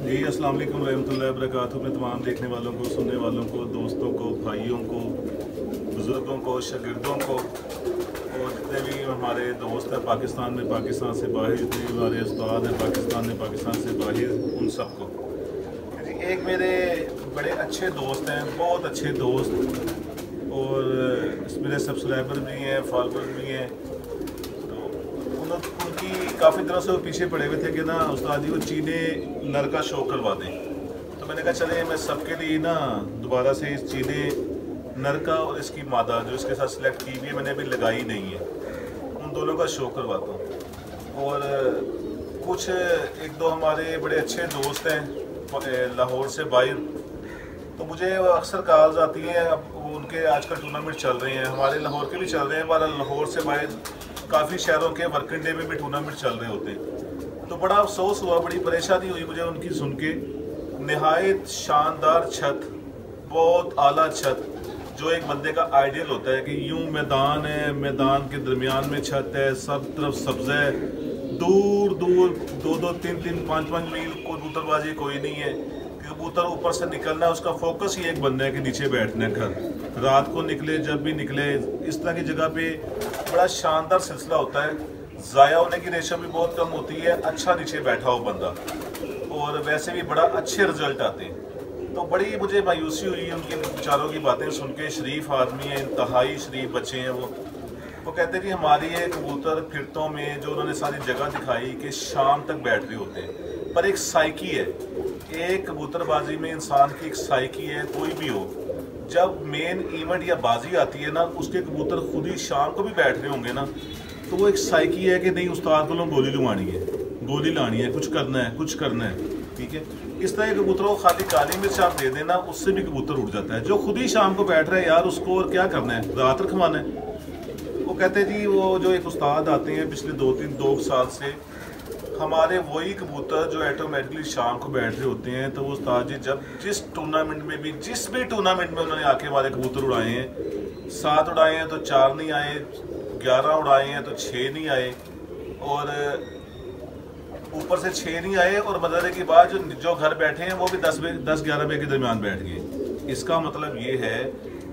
जी अस्सलाम वालेकुम रहमतुल्लाहि व बरकातहू। अपने तमाम देखने वालों को, सुनने वालों को, दोस्तों को, भाइयों को, बुज़ुर्गों को, शागिर्दों को और जितने भी हमारे दोस्त हैं पाकिस्तान में, पाकिस्तान से बाहर, जितने भी हमारे उस्ताद हैं पाकिस्तान में, पाकिस्तान से बाहर, उन सबको। एक मेरे बड़े अच्छे दोस्त हैं, बहुत अच्छे दोस्त, और मेरे सब्सक्राइबर भी हैं, फॉलोअर भी हैं। उनकी काफ़ी तरह से वो पीछे पड़े हुए थे कि ना उस्ताद जी वो चीने नर का शो करवा दें। तो मैंने कहा चले मैं सबके लिए ना दोबारा से इस चीने नर का और इसकी मादा जो इसके साथ सिलेक्ट की हुई है, मैंने अभी लगाई नहीं है, उन दोनों का शो करवाता हूँ। और कुछ एक दो हमारे बड़े अच्छे दोस्त हैं लाहौर से बाहर, तो मुझे अक्सर कॉल्स आती हैं। अब उनके आजकल टूर्नामेंट चल रहे हैं, हमारे लाहौर के भी चल रहे हैं, पर लाहौर से बाहर काफ़ी शहरों के वर्किंग डे में भी टूर्नामेंट चल रहे होते हैं। तो बड़ा अफसोस हुआ, बड़ी परेशानी हुई मुझे उनकी सुन के। नहायत शानदार छत, बहुत आला छत, जो एक बंदे का आइडियल होता है कि यूं मैदान है, मैदान के दरमियान में छत है, सब तरफ सब्ज़ है, दूर दूर 2-2, 3-3, 5-5 मील कबूतरबाजी कोई नहीं है। कबूतर ऊपर से निकलना है, उसका फोकस ही एक बनना है कि नीचे बैठना है घर। रात को निकले, जब भी निकले, इस तरह की जगह पे बड़ा शानदार सिलसिला होता है। ज़ाया होने की रेशो भी बहुत कम होती है, अच्छा नीचे बैठा हो बंदा, और वैसे भी बड़ा अच्छे रिजल्ट आते हैं। तो बड़ी मुझे मायूसी हुई उनके विचारों की बातें सुन के। शरीफ आदमी है, इंतहाई शरीफ बच्चे हैं वो कहते कि हमारी ये कबूतर फिरतों में जो उन्होंने सारी जगह दिखाई कि शाम तक बैठ रहे होते हैं, पर एक साइकी है, एक कबूतरबाजी में इंसान की एक साइकी है। कोई भी हो, जब मेन इवेंट या बाजी आती है ना, उसके कबूतर खुद ही शाम को भी बैठ रहे होंगे ना, तो वो एक साइकी है कि नहीं उस्ताद को गोली लुमानी है, गोली लानी है, कुछ करना है, कुछ करना है, ठीक है। इस तरह के कबूतरों को खाली काली मिर्च आप दे देना, उससे भी कबूतर उड़ जाता है। जो खुद ही शाम को बैठ रहा है यार, उसको और क्या करना है, रात रखवाना है। वो कहते जी वो जो एक उस्ताद आते हैं पिछले 2 साल से, हमारे वही कबूतर जो ऑटोमेटिकली शाम को बैठ रहे होते हैं। तो वो उस्ताद जी जब जिस टूर्नामेंट में भी, जिस भी टूर्नामेंट में उन्होंने आके हमारे कबूतर उड़ाए हैं, 7 उड़ाए हैं तो 4 नहीं आए, 11 उड़ाए हैं तो 6 नहीं आए, और ऊपर से 6 नहीं आए, और मदद के बाद जो घर बैठे हैं वो भी 10-11 बजे के दरमियान बैठ गए। इसका मतलब ये है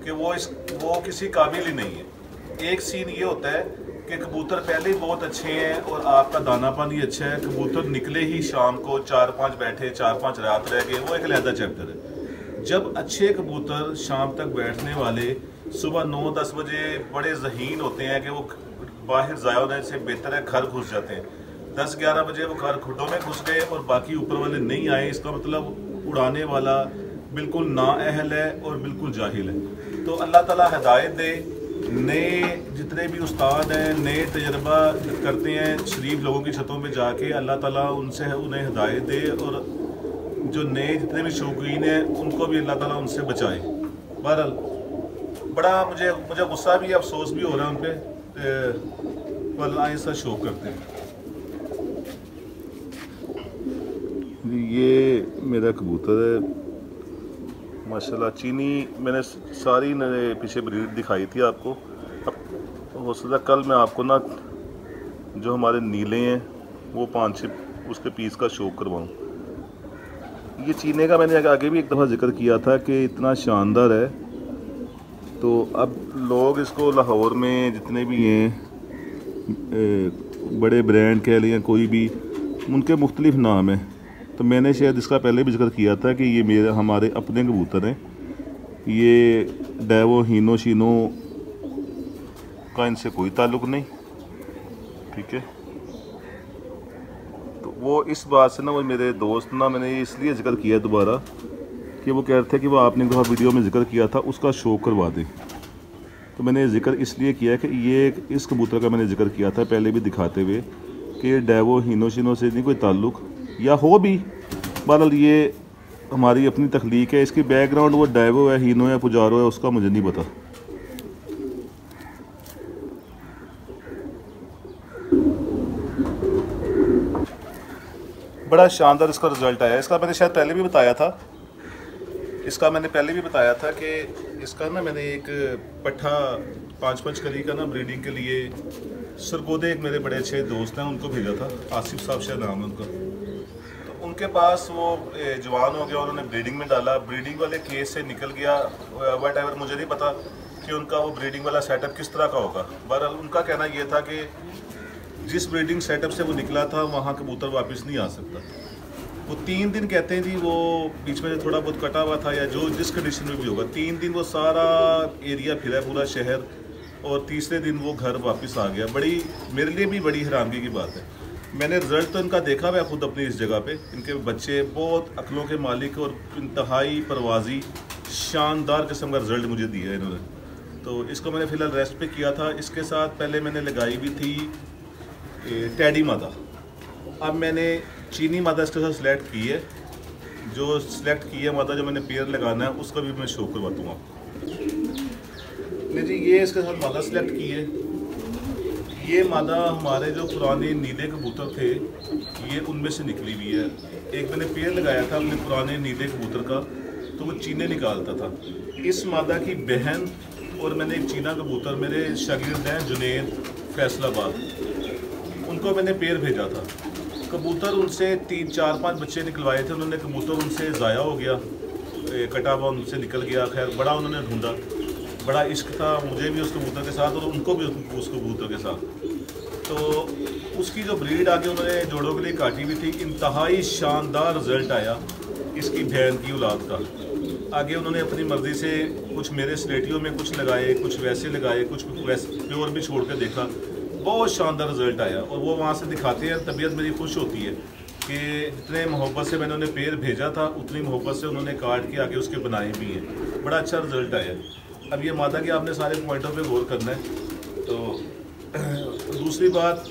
कि वो किसी काबिल ही नहीं है। एक सीन ये होता है कि कबूतर पहले ही बहुत अच्छे हैं और आपका दाना पानी अच्छा है, कबूतर निकले ही शाम को 4-5 बैठे, 4-5 रात रह गए, वो एक अलहदा चैप्टर है। जब अच्छे कबूतर शाम तक बैठने वाले सुबह 9-10 बजे बड़े ज़हीन होते हैं कि वो बाहर ज़ाया होने से बेहतर है घर घुस जाते हैं। 10-11 बजे वो घर खुडों में घुस गए और बाकी ऊपर वाले नहीं आए, इसका मतलब उड़ाने वाला बिल्कुल नाअहल है और बिल्कुल जाहिल है। तो अल्लाह ताला हिदायत दे। नए जितने भी उस्ताद हैं, नए तजर्बा करते हैं शरीफ लोगों की छतों पे जाके, अल्लाह ताला उनसे उन्हें हिदायत दे, और जो नए जितने भी शौकीन हैं उनको भी अल्लाह ताला उनसे बचाए। बहरहाल बड़ा मुझे गुस्सा भी, अफसोस भी हो रहा है उन पर। वल्लाह ऐसा शो करते हैं। ये मेरा कबूतर है माशाल्लाह, चीनी। मैंने सारी पीछे ब्रीड दिखाई थी आपको। अब हो सकता कल मैं आपको ना जो हमारे नीले हैं वो 5-6 उसके पीस का शो करवाऊँ। ये चीने का मैंने आगे भी एक दफ़ा जिक्र किया था कि इतना शानदार है। तो अब लोग इसको लाहौर में जितने भी हैं बड़े ब्रांड कह लें, कोई भी, उनके मुख्तलिफ नाम हैं। तो मैंने शायद इसका पहले भी जिक्र किया था कि ये हमारे अपने कबूतर हैं। ये डेवो हीनो शीनो का इनसे कोई ताल्लुक़ नहीं, ठीक है। तो वो इस बात से ना, वो मेरे दोस्त ना, मैंने इसलिए जिक्र किया दोबारा कि वो कह रहे थे कि वो आपने जो वीडियो में जिक्र किया था उसका शो करवा दें। तो मैंने जिक्र इसलिए किया कि ये इस कबूतर का मैंने जिक्र किया था पहले भी दिखाते हुए कि डेवो हीनो शीनो से नहीं कोई ताल्लुक़, या हो भी, बहरहाल ये हमारी अपनी तख्लीक है। इसकी बैकग्राउंड वो डेवो है, हीनो है, पुजारो है, उसका मुझे नहीं पता। बड़ा शानदार इसका रिज़ल्ट आया। इसका मैंने शायद पहले भी बताया था, कि इसका ना मैंने एक पट्ठा 5-5 कली का ना ब्रीडिंग के लिए सरगोदे एक मेरे बड़े अच्छे दोस्त हैं उनको भेजा था, आसिफ साहब शायद नाम है उनका। तो उनके पास वो जवान हो गया, उन्होंने ब्रीडिंग में डाला, ब्रीडिंग वाले केस से निकल गया वट एवर, मुझे नहीं पता कि उनका वो ब्रीडिंग वाला सेटअप किस तरह का होगा। बहरहाल उनका कहना ये था कि जिस ब्रीडिंग सेटअप से वो निकला था वहाँ कबूतर वापस नहीं आ सकता। वो 3 दिन कहते हैं जी, वो बीच में थोड़ा बहुत कटा हुआ था या जो जिस कंडीशन में भी होगा, 3 दिन वो सारा एरिया फिरा, पूरा शहर, और तीसरे दिन वो घर वापस आ गया। बड़ी मेरे लिए भी बड़ी हैरानगी की बात है। मैंने रिज़ल्ट तो इनका देखा मैं खुद अपनी इस जगह पे। इनके बच्चे बहुत अक्लों के मालिक और इंतहाई परवाजी शानदार किस्म का रिज़ल्ट मुझे दिया है इन्होंने। तो इसको मैंने फ़िलहाल रेस्ट पे किया था। इसके साथ पहले मैंने लगाई भी थी टैडी मादा। अब मैंने चीनी मादा इसके साथ सिलेक्ट की है। जो सिलेक्ट की है मादा, जो मैंने पेयर लगाना है, उसका भी मैं शो करवा दूँगा। नहीं जी, ये इसके साथ मादा सिलेक्ट की है। ये मादा हमारे जो पुराने नीले कबूतर थे, ये उनमें से निकली हुई है। एक मैंने पेयर लगाया था अपने पुराने नीले कबूतर का, तो वो चीने निकालता था। इस मादा की बहन और मैंने एक चीना कबूतर, मेरे शागिर्द हैं जुनेद फैसलाबाद, उनको मैंने पेयर भेजा था। कबूतर उनसे 3, 4, 5 बच्चे निकलवाए थे उन्होंने। कबूतर उनसे ज़ाया हो गया, कटा हुआ उनसे निकल गया। खैर बड़ा उन्होंने ढूंढा, बड़ा इश्क था मुझे भी उस कबूतर के साथ और उनको भी उस कबूतर के साथ। तो उसकी जो ब्रीड आगे उन्होंने जोड़ों के लिए काटी हुई थी, इंतहाई शानदार रिज़ल्ट आया इसकी बहन की औलाद का। आगे उन्होंने अपनी मर्ज़ी से कुछ मेरे स्लेटियों में कुछ लगाए, कुछ वैसे लगाए, कुछ वैसे प्योर भी छोड़ के देखा। बहुत शानदार रिज़ल्ट आया और वो वहाँ से दिखाते हैं। तबीयत मेरी खुश होती है कि जितने मोहब्बत से मैंने उन्हें पेड़ भेजा था, उतनी मोहब्बत से उन्होंने काट के आगे उसके बनाए भी हैं। बड़ा अच्छा रिज़ल्ट आया। अब ये मादा के आपने सारे पॉइंटों पे गौर करना है। तो दूसरी बात,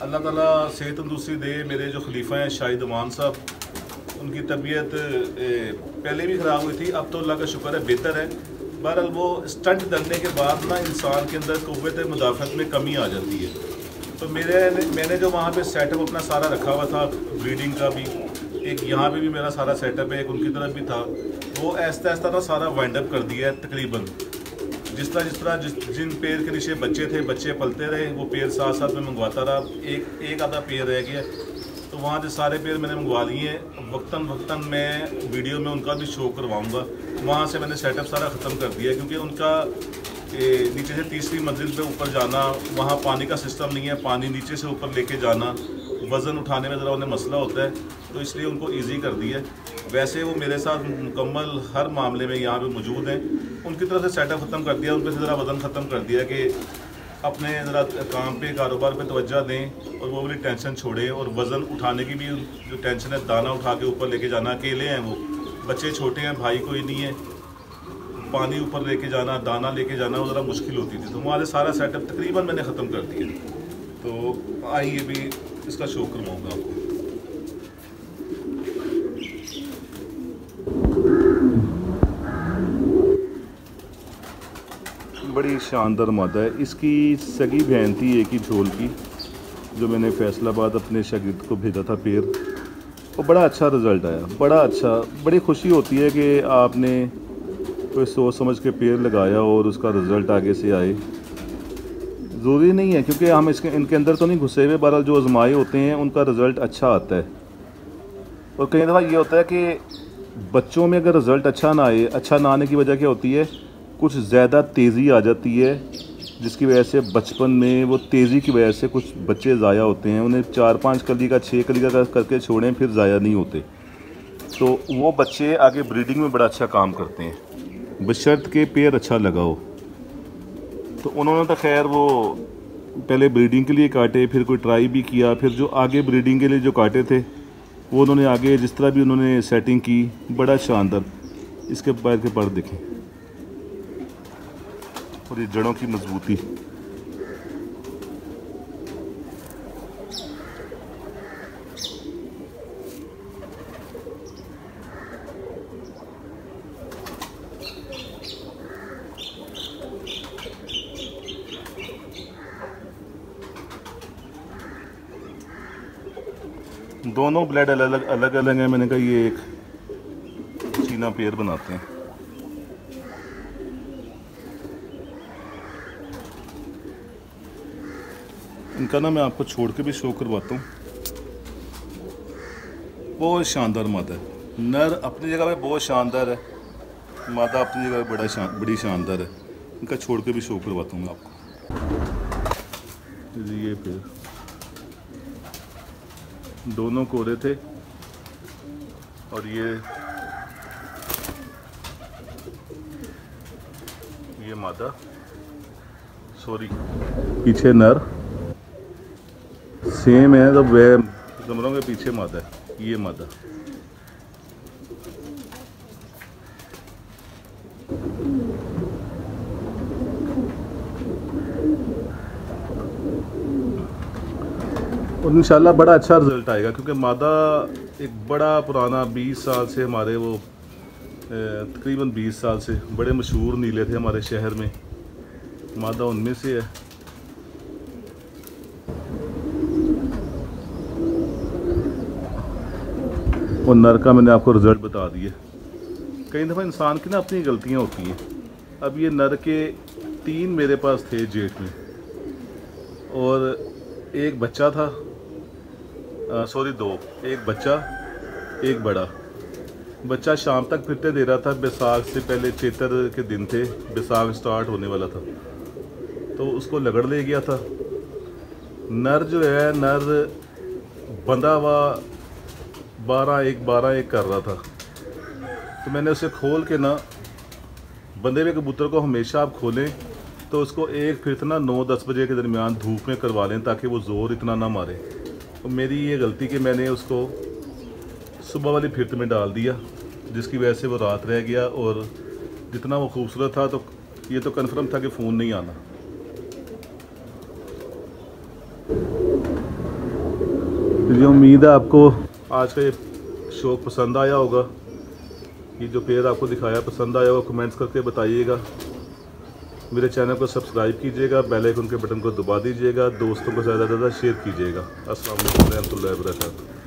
अल्लाह ताला सेहत तंदुरुस्ती दे। मेरे जो खलीफा हैं शाहिद अमान साहब, उनकी तबीयत पहले भी ख़राब हुई थी, अब तो अल्लाह का शुक्र है बेहतर है। बहरहाल वो स्टंट डलने के बाद ना इंसान के अंदर क़ुव्वत मुदाफ़त में कमी आ जाती है। तो मैंने जो वहाँ पे सेटअप अपना सारा रखा हुआ था, ब्रीडिंग का भी, एक यहाँ पे भी मेरा सारा सेटअप है, एक उनकी तरफ भी था, वो ऐसा ऐसा ना सारा वाइंड अप कर दिया है तकरीबन। जिस तरह जिन पेड़ के नीचे बच्चे थे, बच्चे पलते रहे, वो पेड़ साथ साथ में मंगवाता रहा। एक आधा पेड़ रह गया, तो वहाँ से सारे पेड़ मैंने मंगवा लिए हैं। वक्तन मैं वीडियो में उनका भी शो करवाऊँगा। वहाँ से मैंने सेटअप सारा ख़त्म कर दिया, क्योंकि उनका नीचे से तीसरी मंजिल पे ऊपर जाना, वहाँ पानी का सिस्टम नहीं है, पानी नीचे से ऊपर लेके जाना, वज़न उठाने में ज़रा उन्हें मसला होता है, तो इसलिए उनको इजी कर दिया। वैसे वो मेरे साथ मुकम्मल हर मामले में यहाँ पे मौजूद हैं। उनकी तरफ से सेटअप ख़त्म कर दिया, उन पर से ज़रा वज़न ख़त्म कर दिया कि अपने ज़रा काम पे, कारोबार पे तवज्जो दें और वो वाली टेंशन छोड़ें। और वज़न उठाने की भी जो टेंशन है, दाना उठा के ऊपर लेके जाना, अकेले हैं वो, बच्चे छोटे हैं, भाई कोई नहीं है, पानी ऊपर लेके जाना, दाना लेके जाना, वो ज़रा मुश्किल होती थी। तो हमारे सारा सेटअप तकरीबन मैंने ख़त्म कर दिया। तो आइए भी इसका शो करवाऊँगा आपको। बड़ी शानदार मादा है। इसकी सगी बहन थी एक ही झोल की, जो मैंने फैसलाबाद अपने शागिर्द को भेजा था पेड़, और बड़ा अच्छा रिज़ल्ट आया, बड़ा अच्छा। बड़ी खुशी होती है कि आपने कोई सोच समझ के पेड़ लगाया और उसका रिज़ल्ट आगे से आए। ज़रूरी नहीं है, क्योंकि हम इनके अंदर तो नहीं घुसे हुए, बहरहाल जो आजमाए होते हैं उनका रिज़ल्ट अच्छा आता है। और कई दफ़ा ये होता है कि बच्चों में अगर रिज़ल्ट अच्छा ना आए, अच्छा ना आने की वजह क्या होती है, कुछ ज़्यादा तेज़ी आ जाती है, जिसकी वजह से बचपन में वो तेज़ी की वजह से कुछ बच्चे ज़ाया होते हैं। उन्हें 4-5 कली का 6 कली का करके छोड़ें, फिर ज़ाया नहीं होते। तो वो बच्चे आगे ब्रीडिंग में बड़ा अच्छा काम करते हैं, बशर्त के पेड़ अच्छा लगाओ। तो उन्होंने तो खैर वो पहले ब्रीडिंग के लिए काटे, फिर कोई ट्राई भी किया, फिर जो आगे ब्रीडिंग के लिए जो काटे थे वो उन्होंने आगे जिस तरह भी उन्होंने सेटिंग की, बड़ा शानदार। इसके पैर के पर देखें और ये जड़ों की मजबूती। दोनों ब्लड अलग अलग हैं। मैंने कहा ये एक चीना पेयर बनाते हैं। इनका ना मैं आपको छोड़ के भी शो करवाता हूँ। बहुत शानदार मादा है। नर अपनी जगह पे बहुत शानदार है, मादा अपनी जगह पे बड़ी शानदार है। इनका छोड़ के भी शो करवाता हूँ मैं आपको। ये फिर दोनों कोरे थे और ये मादा, सॉरी पीछे नर सेम है, तो वह दोनों के पीछे मादा है। ये मादा और इंशाल्लाह बड़ा अच्छा रिज़ल्ट आएगा, क्योंकि मादा एक बड़ा पुराना 20 साल से हमारे वो तकरीबन 20 साल से बड़े मशहूर नीले थे हमारे शहर में, मादा उनमें से है। और नर का मैंने आपको रिज़ल्ट बता दिए। कई दफ़ा इंसान की ना अपनी गलतियां होती हैं। अब ये नर के 3 मेरे पास थे जेठ में, और एक बच्चा था, सॉरी 2, एक बच्चा एक बड़ा। बच्चा शाम तक फिरते दे रहा था, बैसाख से पहले चैत्र के दिन थे, बैसाख स्टार्ट होने वाला था, तो उसको लगड़ ले गया था। नर जो है, नर बंधा हुआ 12-1 कर रहा था, तो मैंने उसे खोल के ना, बंदे हुए कबूतर को हमेशा आप खोलें तो उसको एक फिरत ना 9-10 बजे के दरमियान धूप में करवा लें, ताकि वो ज़ोर इतना ना मारे। तो मेरी ये गलती कि मैंने उसको सुबह वाली फिरत में डाल दिया, जिसकी वजह से वो रात रह गया, और जितना वो खूबसूरत था तो ये तो कन्फर्म था कि फ़ोन नहीं आना। मुझे उम्मीद है आपको आज का ये शो पसंद आया होगा। ये जो पेयर आपको दिखाया पसंद आया होगा, कमेंट्स करके बताइएगा। मेरे चैनल को सब्सक्राइब कीजिएगा, बेल आइकन के बटन को दबा दीजिएगा, दोस्तों को ज़्यादा से ज़्यादा शेयर कीजिएगा। अस्सलाम वालेकुम रहमतुल्लाहि व बरकातहू।